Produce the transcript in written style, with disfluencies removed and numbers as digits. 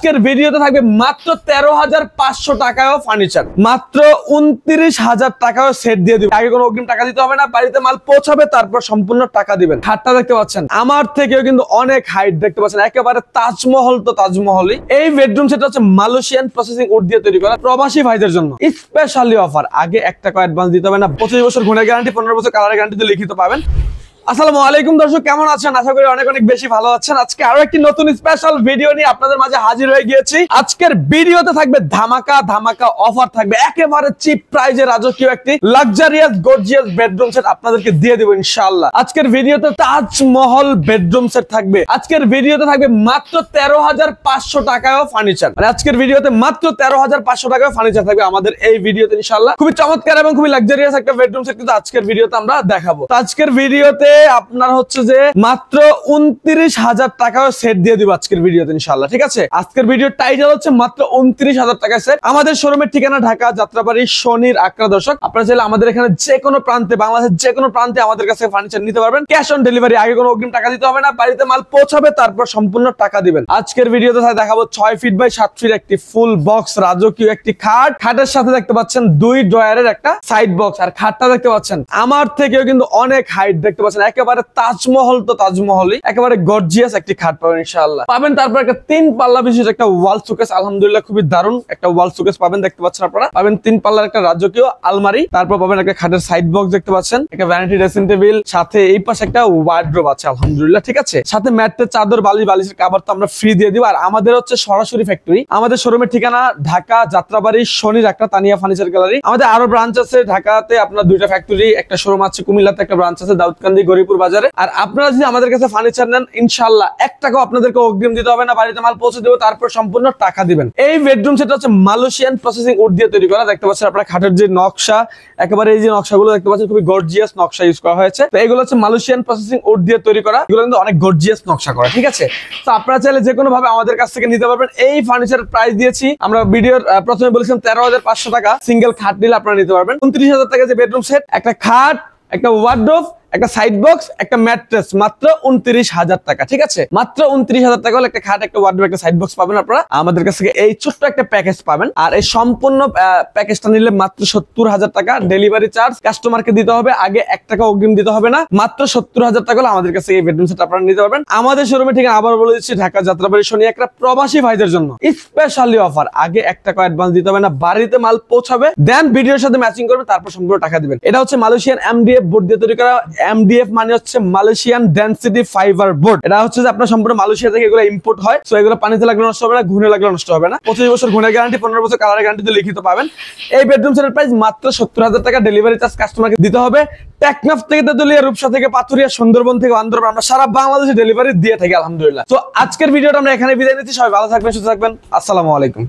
আজকের ভিডিওতে থাকবে মাত্র 13,500 টাকায়ও ফার্নিচার, মাত্র 29,000 টাকায়ও সেট দিয়ে দিবেন। আগে কোনো অগ্রিম টাকা দিতে হবে না, বাড়িতে মাল পৌঁছাবে তারপর সম্পূর্ণ টাকা দিবেন। খাটটা দেখতে পাচ্ছেন আমার থেকেও কিন্তু অনেক হাইট দেখতে পাচ্ছেন, একেবারে তাজমহল তো তাজমহলই। এই বেডরুম সেট হচ্ছে মালয়েশিয়ান প্রসেসিং উড দিয়ে তৈরি করা, প্রবাসী ভাইদের জন্য স্পেশালি অফার। আগে 1 টাকা অ্যাডভান্স দিতে হবে না, 25 বছর গুণের গ্যারান্টি, 15 বছর কালারের গ্যারান্টি লিখিত পাবেন। আসসালামু আলাইকুম দর্শক, কেমন আছেন? আশা করি অনেক অনেক বেশি ভালো আছেন। আজকে আরো একটি নতুন স্পেশাল ভিডিও নিয়ে আপনাদের মাঝে হাজির হয়ে গিয়েছি। আজকের ভিডিওতে থাকবে ধামাকা ধামাকা অফার, থাকবে একেবারে চিপ প্রাইজে রাজকীয় একটি লাক্সারিয়াস গর্জিয়াস বেডরুম সেট আপনাদেরকে দিয়ে দেব ইনশাআল্লাহ। আজকের ভিডিওতে তাজমহল বেডরুম সেট থাকবে। আজকের ভিডিওতে থাকবে মাত্র 13,500 টাকায়ও ফার্নিচার, মানে আজকের ভিডিওতে মাত্র 13,500 টাকায়ও ফার্নিচার থাকবে আমাদের এই ভিডিওতে ইনশাআল্লাহ। খুবই চমৎকার এবং খুবই লাক্সারিয়াস একটা বেডরুম সেট কিন্তু আজকের ভিডিওতে আমরা দেখাবো। তো আজকের ভিডিওতে আপনার হচ্ছে যে মাত্র 29,000 টাকাও সেট দিয়ে দিব আজকের ভিডিওতে ইনশাআল্লাহ, ঠিক আছে? আজকের ভিডিওর টাইটেল হচ্ছে মাত্র 29,000 টাকায় সেট। আমাদের শোরুমের ঠিকানা ঢাকা যাত্রাবাড়ি শনির আকরা। দর্শক আপনারা চাইলে আমাদের এখানে যে কোনো প্রান্তে, বাংলাদেশের যে কোনো প্রান্তে আমাদের কাছে ফার্নিচার নিতে পারবেন, ক্যাশ অন ডেলিভারি। আগে কোনো অগ্রিম টাকা দিতে হবে না, বাড়িতে মাল পৌঁছাবে তারপর সম্পূর্ণ টাকা দিবেন। আজকের ভিডিওতে দেখাবো 6 ফিট বাই 7 ফিট একটি ফুল বক্স রাজকীয় একটি খাট। খাটের সাথে দেখতে পাচ্ছেন 2 ড্রয়ারের একটা সাইড বক্স, আর খাটটা দেখতে পাচ্ছেন আমার থেকেও কিন্তু অনেক হাইট দেখতে পাচ্ছেন, একেবারে তাজমহল তো তাজমহলই। একেবারে গর্জিয়াস একটি খাট পাবেন ইনশাআল্লাহ। পাবেন তারপর একটা 3 পাল্লা বিশিষ্ট একটা ওয়াল শোকেস, আলহামদুলিল্লাহ খুবই দারুণ একটা ওয়াল শোকেস পাবেন, দেখতে পাচ্ছেন আপনারা। পাবেন 3 পাল্লার একটা রাজকীয় আলমারি, তারপর পাবেন একটা খাটের সাইড বক্স দেখতে পাচ্ছেন, একটা ভ্যানিটি ড্রেসিং টেবিল, সাথে এই পাশে একটা ওয়ার্ডরোব আছে আলহামদুলিল্লাহ, ঠিক আছে? সাথে ম্যাটের চাদর, বালিশের কভার তো আমরা ফ্রি দিয়ে দিব। আর আমাদের হচ্ছে সরাসরি ফ্যাক্টরি। আমাদের শোরুমের ঠিকানা ঢাকা যাত্রাবাড়ি শনির আকরা তানিয়া ফার্নিচার গ্যালারি। আমাদের আরো ব্রাঞ্চ আছে ঢাকাতে, আপনার 2টা ফ্যাক্টরি, একটা শোরুম আছে কুমিল্লাতে, একটা ব্রাঞ্চ আছে দাউদকান্দি গরিপুর বাজারে। আর আপনারা যদি আমাদের কাছে ফার্নিচার নেন ইনশাআল্লাহ 1 টাকাও আপনাদেরকে অগ্রিম দিতে হবে না, বাড়িতে মাল পৌঁছে দেব তারপর সম্পূর্ণ টাকা দিবেন। এই বেডরুম সেট হচ্ছে মালয়েশিয়ান প্রসেসিং উড দিয়ে তৈরি করা, দেখতে পাচ্ছেন আপনারা। খাটের যে নকশা, একেবারে এই যে নকশাগুলো দেখতে পাচ্ছেন, খুবই গর্জিয়াস নকশা ইউজ করা হয়েছে। তো এগুলো হচ্ছে মালয়েশিয়ান প্রসেসিং উড দিয়ে তৈরি করা, এগুলো কিন্তু অনেক গর্জিয়াস নকশা করা, ঠিক আছে? তো আপনারা চাইলে যে কোনো ভাবে আমাদের কাছ থেকে নিতে পারবেন। এই ফার্নিচারের প্রাইস দিয়েছি আমরা ভিডিওর প্রথমে বলেছিলাম 13,500 টাকা। সিঙ্গেল খাট নিলে আপনারা নিতে পারবেন 29,000 টাকা যে বেডরুম সেট, একটা খাট, একটা ওয়ার্ডরোব, একটা সাইড বক্স, একটা ম্যাট্রেস, মাত্র 29,000 টাকা, ঠিক আছে? মাত্র 29,000 টাকা হলে একটা খাট, একটা ওয়ার্ডরোব, একটা সাইড বক্স পাবেন আপনারা আমাদের কাছ থেকে। এই ছোট্ট একটা প্যাকেজ পাবেন। আর এই সম্পূর্ণ প্যাকেজটা নিলে মাত্র 70,000 টাকা ডেলিভারি চার্জ কাস্টমারকে দিতে হবে। আগে 1 টাকা অগ্রিম দিতে হবে না, মাত্র 70,000 টাকা হলে আমাদের কাছে এই বেডরুম সেট আপনারা নিতে পারবেন। আমাদের শোরুমে ঠিকানা আবার বলে দিচ্ছি, ঢাকা যাত্রাবাড়ি শনি আকরা, প্রবাসী ভাইদের জন্য স্পেশালি অফার। আগে 1 টাকা অ্যাডভান্স দিতে হবে না, বাড়িতে মাল পৌঁছাবে, দেন ভিডিওর সাথে ম্যাচিং করবে, তারপর সম্পূর্ণ টাকা দিবেন। এটা হচ্ছে মালয়েশিয়ান MDF বোর্ড দিয়ে তৈরি করা। MDF মানে হচ্ছে মালয়েশিয়ান ডেনসিটি ফাইবার বোর্ড। এটা হচ্ছে যে আপনার সম্পূর্ণ মালয়েশিয়া থেকে এগুলো ইম্পোর্ট হয়। সো এগুলো পানিতে লাগলে নষ্ট হবে না, ঘুরে লাগলে নষ্ট হবে না। 25 বছর গুণের গ্যারান্টি, 15 বছর কালারের গ্যারান্টি লিখিত পাবেন। এই বেডরুম সেটের প্রাইস মাত্র 70,000 টাকা, ডেলিভারি চার্জ কাস্টমারকে দিতে হবে। টেকনাফ থেকে তেতুলিয়া, রূপসা থেকে পাথুরিয়া, সুন্দরবন থেকে বান্দরবান, আমরা সারা বাংলাদেশে ডেলিভারি দিয়ে থাকি আলহামদুলিল্লাহ। তো আজকের ভিডিওটা আমরা এখানে বিদায় নিচ্ছি। সবাই ভালো থাকবেন, সুস্থ থাকবেন। আসসালামু আলাইকুম।